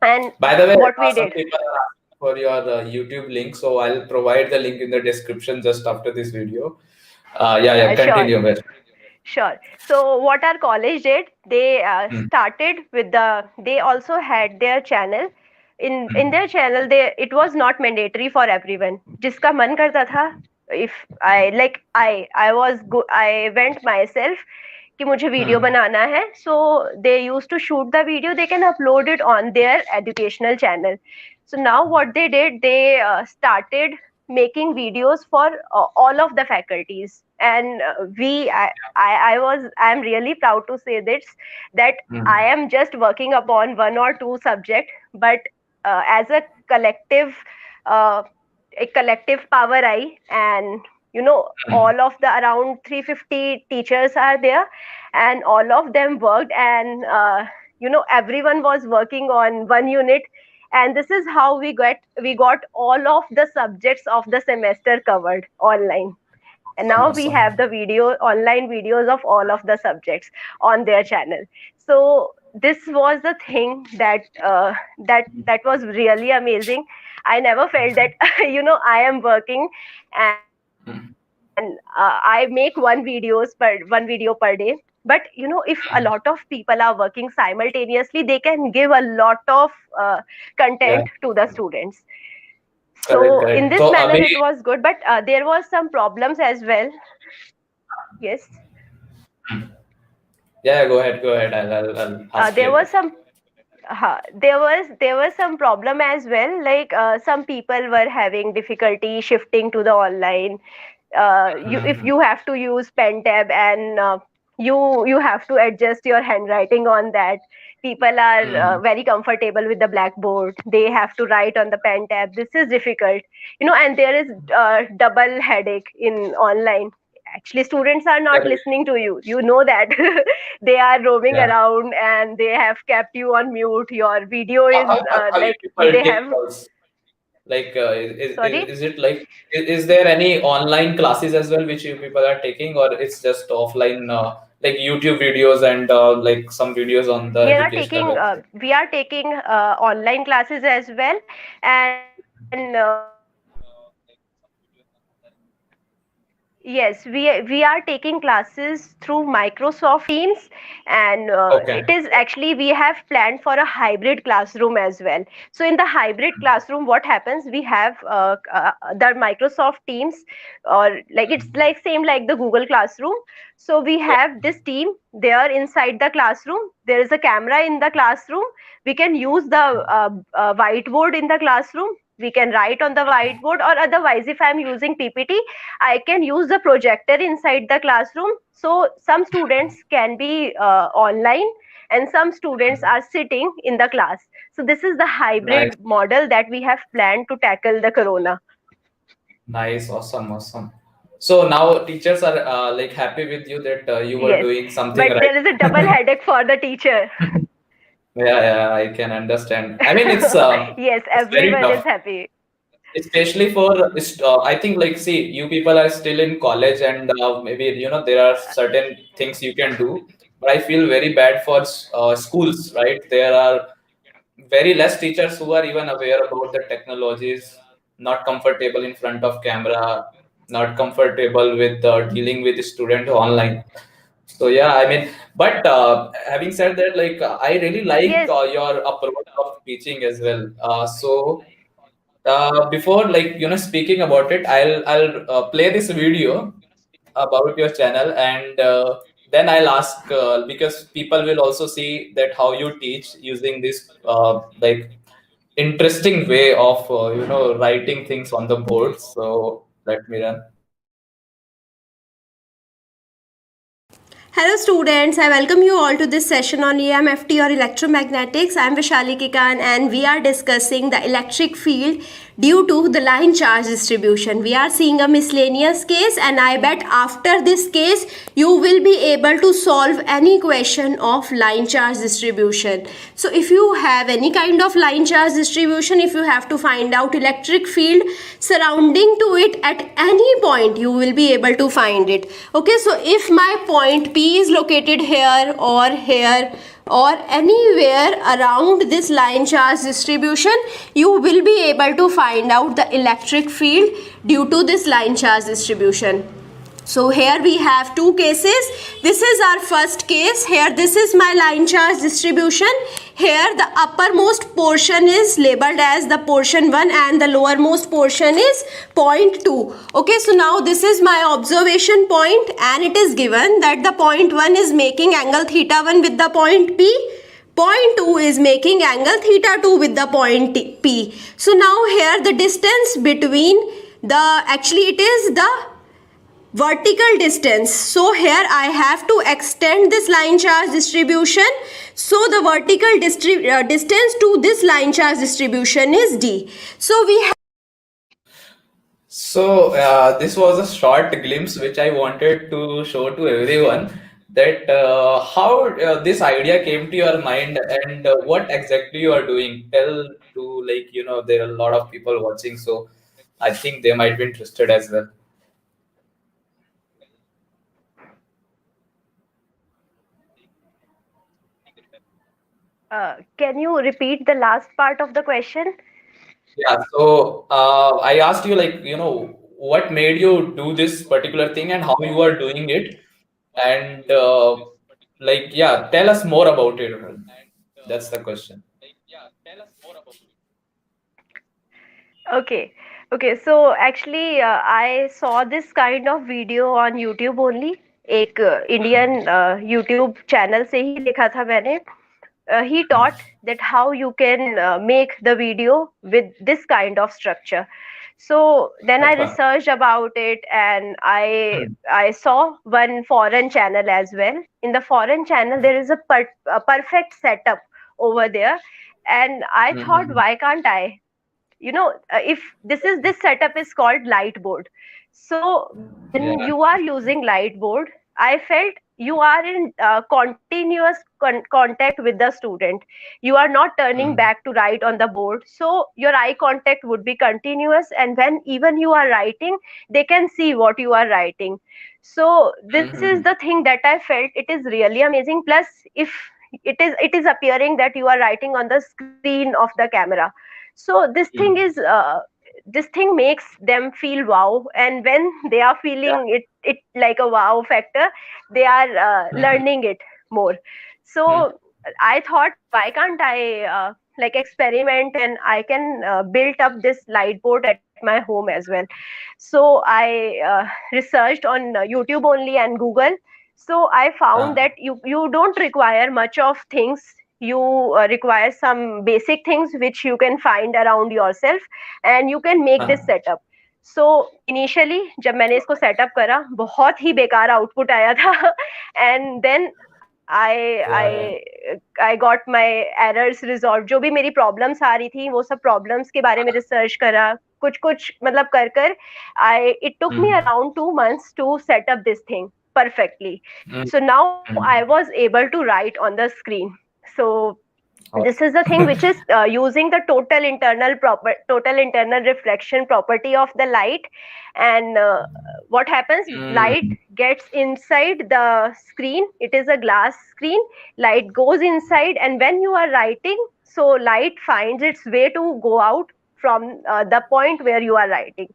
And by the way, what we some did, people are asking for your YouTube link, so I'll provide the link in the description just after this video. Yeah, sure, continue, Vash. sure. So what our college did, they Hmm. started with the, they also had their channel. In Hmm. their channel, they, it was not mandatory for everyone. जिसका मन करता था, if I like, I went myself कि मुझे video Hmm. बनाना है, so they used to shoot the video, they can upload it on their educational channel. So now what they did, they started making videos for all of the faculties. And I'm really proud to say this, that I Hmm. am just working upon one or two subject, but as collective uh, a collective power I, and Hmm. all of the around 350 teachers are there, and all of them worked, and everyone was working on one unit, and this is how we got all of the subjects of the semester covered online. And Awesome, now we awesome. have the video, online videos of all of the subjects on their channel. So this was the thing that that was really amazing. I never felt that I am working, and Hmm. I make one video per day. But if a lot of people are working simultaneously, they can give a lot of content Yeah, to the students. correct, So in correct. this So, manner Abhi, it was good, but there was some problems as well. Yes, yeah, go ahead. I'll ask there later. was some there was some problem as well, like some people were having difficulty shifting to the online. If Hmm. you have to use pen tab, and you have to adjust your handwriting on that. People are Hmm. very comfortable with the blackboard, they have to write on the pen tab, this is difficult. And there is double headache in online. Actually students are not Correct. listening to you, that. They are roaming Yeah. around and they have kept you on mute, your video is How you like people they take have. calls? Like, Sorry. is it like, is there any online classes as well which you people are taking, or it's just offline, like YouTube videos and like some videos on the educational website? We are taking online classes as well, and yes, we are taking classes through Microsoft Teams, and Okay. it is actually we have planned for a hybrid classroom as well. So in the hybrid classroom, what happens? We have the Microsoft Teams, or like it's like same like the Google Classroom. So we Yeah. have this team there inside the classroom. There is a camera in the classroom. We can use the whiteboard in the classroom. we can write on the whiteboard, or otherwise if I'm using PPT, I can use the projector inside the classroom. So some students can be online and some students are sitting in the class. So this is the Nice, hybrid model that we have planned to tackle the corona. nice, awesome, awesome. So now teachers are like happy with you that you were Yes, doing something but there right. is a double headache for the teacher. Yeah, yeah, I can understand. I mean, Yes, it's very everyone is tough, happy. especially for I think like see, you people are still in college, and maybe there are certain things you can do, but I feel very bad for schools, right? There are very less teachers who are even aware about the technologies, not comfortable in front of camera, not comfortable with dealing with the student online. So yeah, I mean, but having said that, like I really like Yes, your approach of teaching as well. So before like speaking about it, I'll play this video about your channel, and then I'll ask because people will also see that how you teach using this like interesting way of writing things on the board. So let me run. Hello students, I welcome you all to this session on EMFT or electromagnetics. I am Vaishali Kikan and we are discussing the electric field due to the line charge distribution. We are seeing a miscellaneous case and I bet after this case you will be able to solve any question of line charge distribution. So if you have any kind of line charge distribution, if you have to find out electric field surrounding to it at any point, you will be able to find it. Okay, so if my point P is located here or anywhere around this line charge distribution, you will be able to find out the electric field due to this line charge distribution. So here we have two cases. This is our first case. Here this is my line charge distribution. Here the uppermost portion is labeled as the portion 1 and the lowermost portion is point 2. Okay, so now this is my observation point and it is given that the point 1 is making angle theta 1 with the point P. Point 2 is making angle theta 2 with the point P. So now here the distance between actually it is the vertical distance. So here I have to extend this line charge distribution. So the vertical distance to this line charge distribution is D. So we have So this was a short glimpse which I wanted to show to everyone that how this idea came to your mind, and what exactly you are doing. Tell to like there are a lot of people watching, so I think they might be interested as well. can you repeat the last part of the question? Yeah. So I asked you like what made you do this particular thing and how you are doing it, and like yeah, tell us more about it. That's the question. Okay, okay. So actually, I saw this kind of video on YouTube only. एक Indian YouTube channel से ही देखा था मैंने. He taught that how you can make the video with this kind of structure. So then I Acha. researched about it and I saw one foreign channel as well. In the foreign channel there is a perfect setup over there, and I thought, Mm-hmm. why can't I? If this setup is called light board. So when Yeah. you are using light board, I felt you are in continuous contact with the student. You are not turning Mm-hmm. back to write on the board, so your eye contact would be continuous, and when even you are writing, they can see what you are writing. So this is Mm-hmm. the thing that I felt it is really amazing. Plus, if it is appearing that you are writing on the screen of the camera, so this thing makes them feel wow, and when they are Yeah. feeling it like a wow factor, they are Mm-hmm. learning it more. So I thought, why can't I like experiment, and I can build up this light board at my home as well. So I researched on YouTube only and Google. So I found Uh, that you don't require much of things. you require some basic things which you can find around yourself and you can make this हाँ setup. So initially जब मैंने इसको setup करा बहुत ही बेकार output आया था and then yeah I got my errors resolved. जो भी मेरी problems आ रही थी वो सब problems के बारे में research करा, कुछ कुछ मतलब कर कर it took me mm, around 2 months to set up this thing perfectly. mm, So now I mm. was able to write on the screen. So this is Awesome. the thing which is using the total internal reflection property of the light. And what happens, light Mm, gets inside the screen. It is a glass screen. Light goes inside, and when you are writing, so light finds its way to go out from the point where you are writing.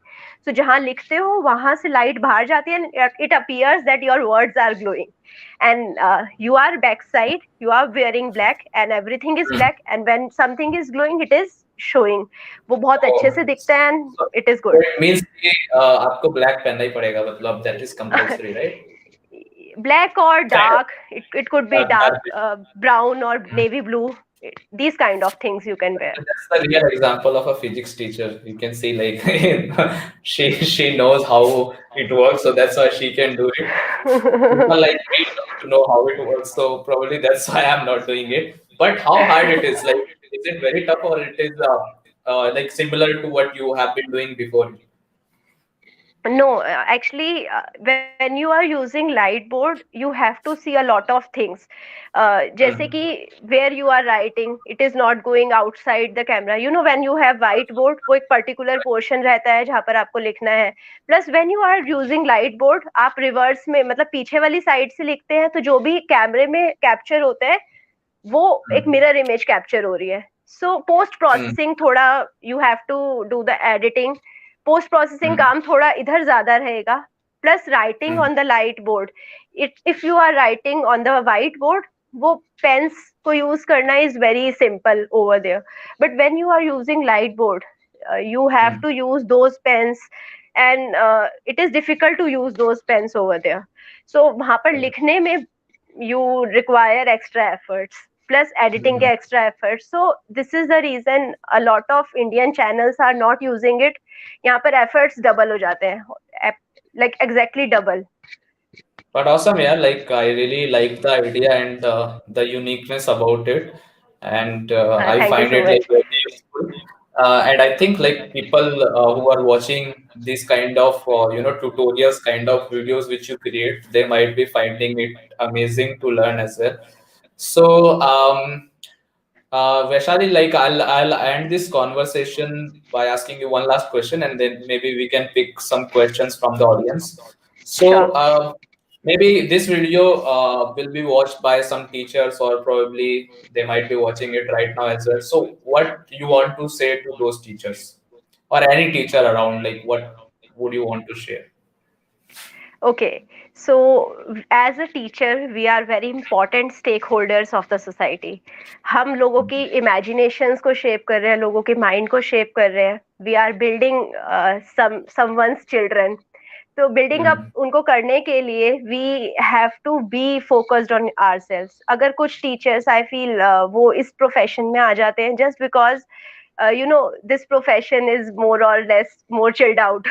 So जहाँ लिखते हो वहां से light बाहर जाती है and it appears that your words are glowing. And you are backside, you are wearing black and everything is mm. black, and when something is glowing it is showing. वो बहुत अच्छे Oh, से दिखता है and so it is so good. it means कि आपको black पहनना ही पड़ेगा मतलब that is compulsory, right? Black or Kind of dark, it could be dark dark. brown or navy blue. These kind of things you can wear. That's the real example of a physics teacher. You can see like she knows how it works, so that's why she can do it. People like me don't know how it works, so probably that's why I'm not doing it. But how hard it is? Like, is it very tough or it is like similar to what you have been doing before? No, actually, when you are using light board, you have to see a lot of things. जैसे Mm, कि where you are writing, it is not going outside the camera. You know, when you have white board, वो एक particular portion रहता है जहाँ पर आपको लिखना है. Plus, when you are using light board, आप reverse में मतलब पीछे वाली side से लिखते हैं, तो जो भी कैमरे में capture होता है, वो एक mm, मिरर इमेज कैप्चर हो रही है. सो पोस्ट mm, प्रोसेसिंग थोड़ा you have to do the editing. Post processing mm, काम थोड़ा इधर ज्यादा रहेगा. Plus writing mm, on the light board, if you are writing on the white board, वो पेन्स को यूज करना is very simple over there. But when you are using light board, you have mm, to use those pens, and it is difficult to use those pens over there. So वहां पर mm, लिखने में you require extra efforts plus editing के mm. extra efforts. So this is the reason a lot of Indian channels are not using it. यहाँ पर efforts double हो जाते हैं, like exactly double. But awesome, yeah. Like I really like the idea and the uniqueness about it, and I Thank you find so it much. like very useful. And I think like people who are watching these kind of tutorials, kind of videos which you create, they might be finding it amazing to learn as well. So Vaishali, like I'll end this conversation by asking you one last question, and then maybe we can pick some questions from the audience. So Sure. maybe this video will be watched by some teachers, or probably they might be watching it right now as well. So what you want to say to those teachers, or any teacher around? Like, what would you want to share? Okay, so as a teacher, we are very important stakeholders of the society. हम लोगों की imaginations को shape कर रहे हैं, लोगों के mind को shape कर रहे हैं. We are building someone's children. तो बिल्डिंग अप Mm, उनको करने के लिए we have to be focused on ourselves. अगर कुछ टीचर्स आई फील वो इस प्रोफेशन में आ जाते हैं just because this profession is more or less more chilled out.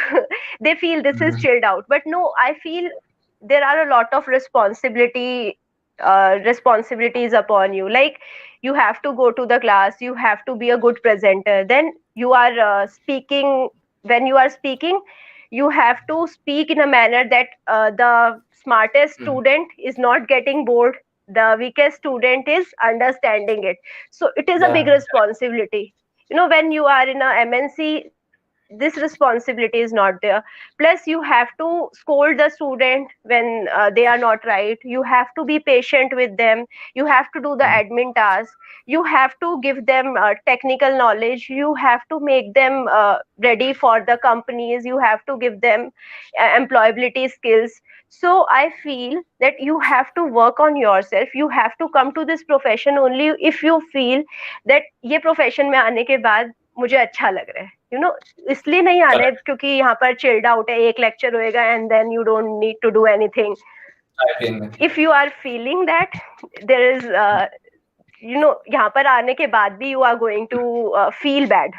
They feel this is mm, chilled out, but no, I feel there are a lot of responsibilities upon you. Like, you have to go to the class, you have to be a good presenter, then you are speaking. When you are speaking, you have to speak in a manner that the smartest mm. student is not getting bored, the weakest student is understanding it. So it is a big Yeah. responsibility. When you are in a MNC, this responsibility is not there. Plus, you have to scold the student when they are not right. You have to be patient with them. You have to do the Mm, admin task. You have to give them technical knowledge. You have to make them ready for the companies. You have to give them employability skills. So I feel that you have to work on yourself. You have to come to this profession only if you feel that ये profession में आने के बाद मुझे अच्छा लग रहा है. इसलिए नहीं आना है correct. क्योंकि यहाँ पर चिल्ड आउट है, एक लेक्चर होएगा and then you don't need to do anything. I think. If you are feeling that there is यहाँ पर आने के बाद भी you are going to feel bad.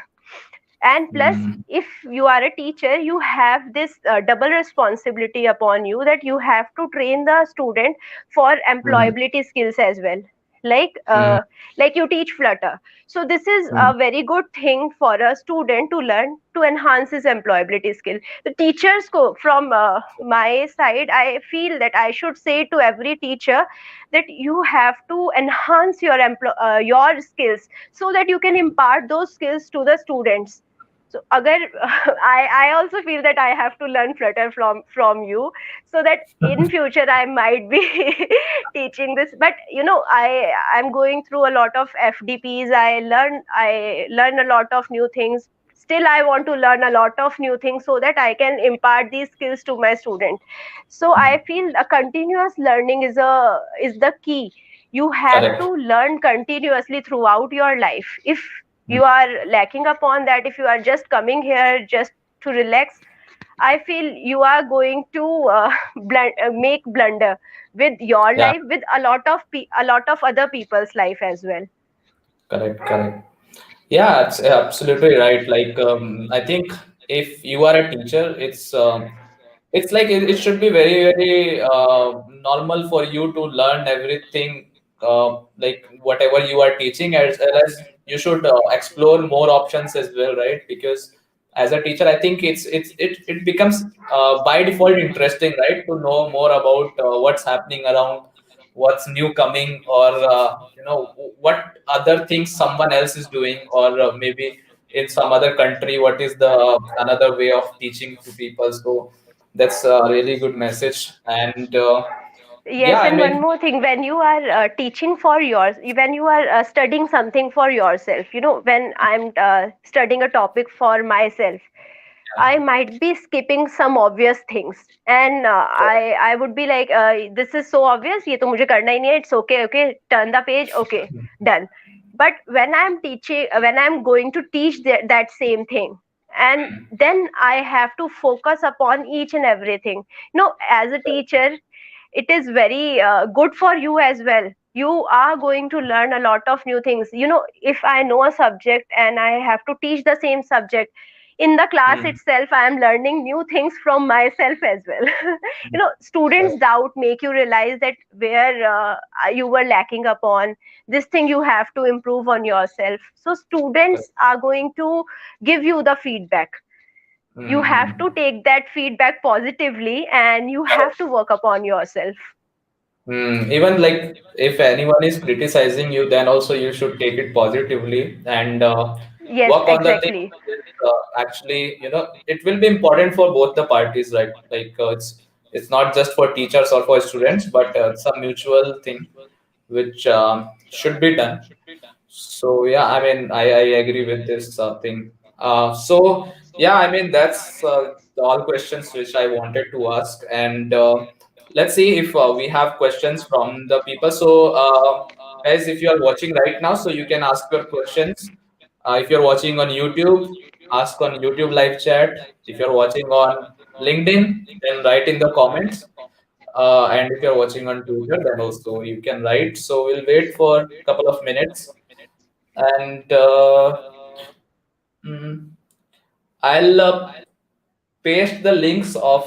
And plus, mm, if you are a teacher, you have this double responsibility upon you, that you have to train the student for mm, employability skills as well. like mm, uh, like you teach Flutter, so this is mm, a very good thing for a student to learn to enhance his employability skill. The teachers go from my side, I feel that I should say to every teacher that you have to enhance your skills, so that you can impart those skills to the students. So agar I also feel that I have to learn Flutter from you, so that in future I might be teaching this. But I'm going through a lot of FDPs. I learn a lot of new things. Still I want to learn a lot of new things, so that I can impart these skills to my student. So I feel a continuous learning is the key. You have to correct. learn continuously throughout your life. If you are lacking upon that, if you are just coming here just to relax, I feel you are going to make blunder with your Yeah, life, with a lot of other people's life as well. correct, correct. Yeah, it's absolutely right. Like, I think if you are a teacher, it's like it should be very, very normal for you to learn everything, like whatever you are teaching, as well as you should explore more options as well, right? Because as a teacher, I think it becomes by default interesting, right, to know more about what's happening around, what's new coming, or what other things someone else is doing, or maybe in some other country what is the another way of teaching to people. So that's a really good message. And yeah, Yes, I and one mean, more thing, when you are teaching for yours, when you are studying something for yourself, when I'm studying a topic for myself, I might be skipping some obvious things, and I would be like, this is so obvious, ये तो मुझे करना ही नहीं है. It's okay, okay. Turn the page. Okay, done. But when I'm teaching, when I'm going to teach that same thing, and then I have to focus upon each and everything. As a teacher, it is very good for you as well. You are going to learn a lot of new things. If I know a subject and I have to teach the same subject in the class mm, itself, I am learning new things from myself as well. Students correct, doubt make you realize that where you were lacking upon this thing, you have to improve on yourself. So correct. students are going to give you the feedback. You have to Mm, take that feedback positively, and you have correct. to work upon yourself. Even like if anyone is criticizing you, then also you should take it positively and Yes, work on the thing. exactly. Actually, it will be important for both the parties, right? Like it's not just for teachers or for students, but it's a mutual thing which should be done. So yeah, I mean, I agree with this thing. So yeah, I mean that's all questions which I wanted to ask, and let's see if we have questions from the people. So guys, if you are watching right now, so you can ask your questions. If you're watching on YouTube, ask on YouTube live chat. If you're watching on LinkedIn, then write in the comments. And if you're watching on Twitter, then also you can write. So we'll wait for a couple of minutes, and mm, I'll paste the links of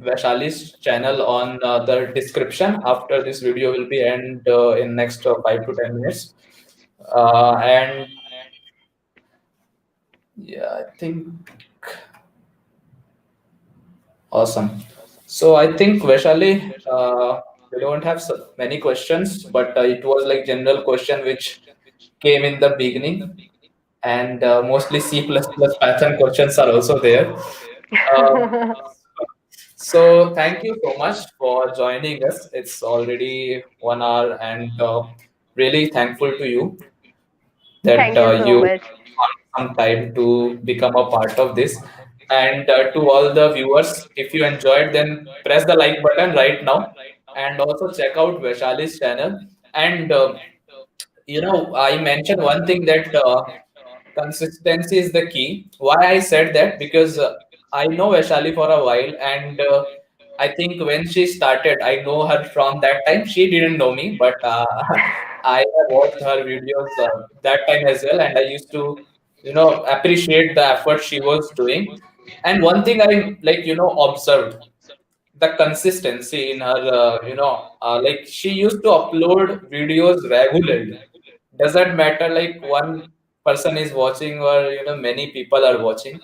Vaishali's channel on the description after this video will be end in next 5 to 10 minutes. And yeah, I think awesome. So I think Vaishali, we don't have so many questions, but it was like general question which came in the beginning, and mostly C++ Python questions are also there. Uh, so thank you so much for joining us. It's already 1 hour, and really thankful to you that Thank you so you much. found some time to become a part of this. And to all the viewers, if you enjoyed, then press the like button right now, and also check out Vaishali's channel. And I mentioned one thing that consistency is the key. Why I said that? Because I know Vaishali for a while, and I think when she started, I know her from that time. She didn't know me, but I have watched her videos that time as well, and I used to, appreciate the effort she was doing. And one thing I like, observed the consistency in her, like she used to upload videos regularly. Doesn't matter like one person is watching or many people are watching.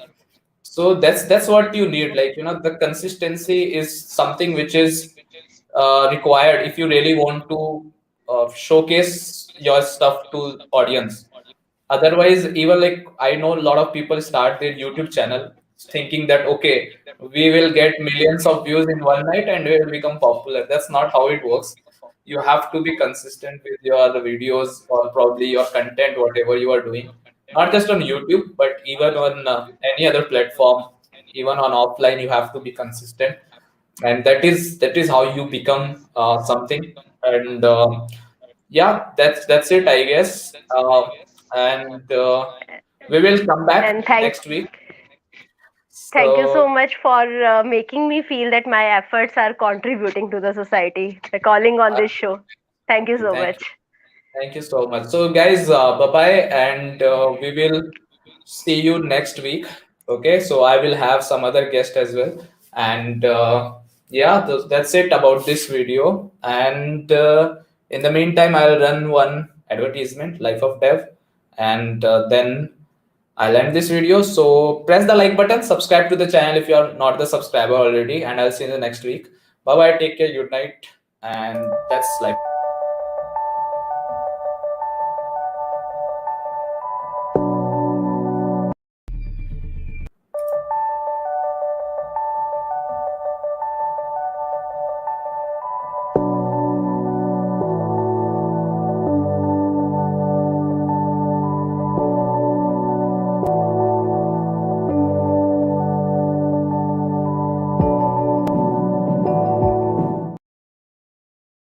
So that's what you need, like the consistency is something which is required if you really want to showcase your stuff to audience. Otherwise, even like I know a lot of people start their YouTube channel thinking that okay, we will get millions of views in one night and we will become popular. That's not how it works. You have to be consistent with your videos or probably your content, whatever you are doing, not just on YouTube, but even on any other platform, even on offline. You have to be consistent, and that is how you become something. And yeah, that's it, I guess. And we will come back And thank next week. thank you so So much for making me feel that my efforts are contributing to the society by calling on this show. Thank you so thank much. you. Thank you so much. So, guys, bye bye, and we will see you next week. Okay, so I will have some other guest as well, and yeah, that's it about this video. And in the meantime, I'll run one advertisement, Life of Dev, and then I'll end this video. So press the like button, subscribe to the channel if you are not the subscriber already, and I'll see you in the next week. Bye bye. Take care. Good night, and that's life.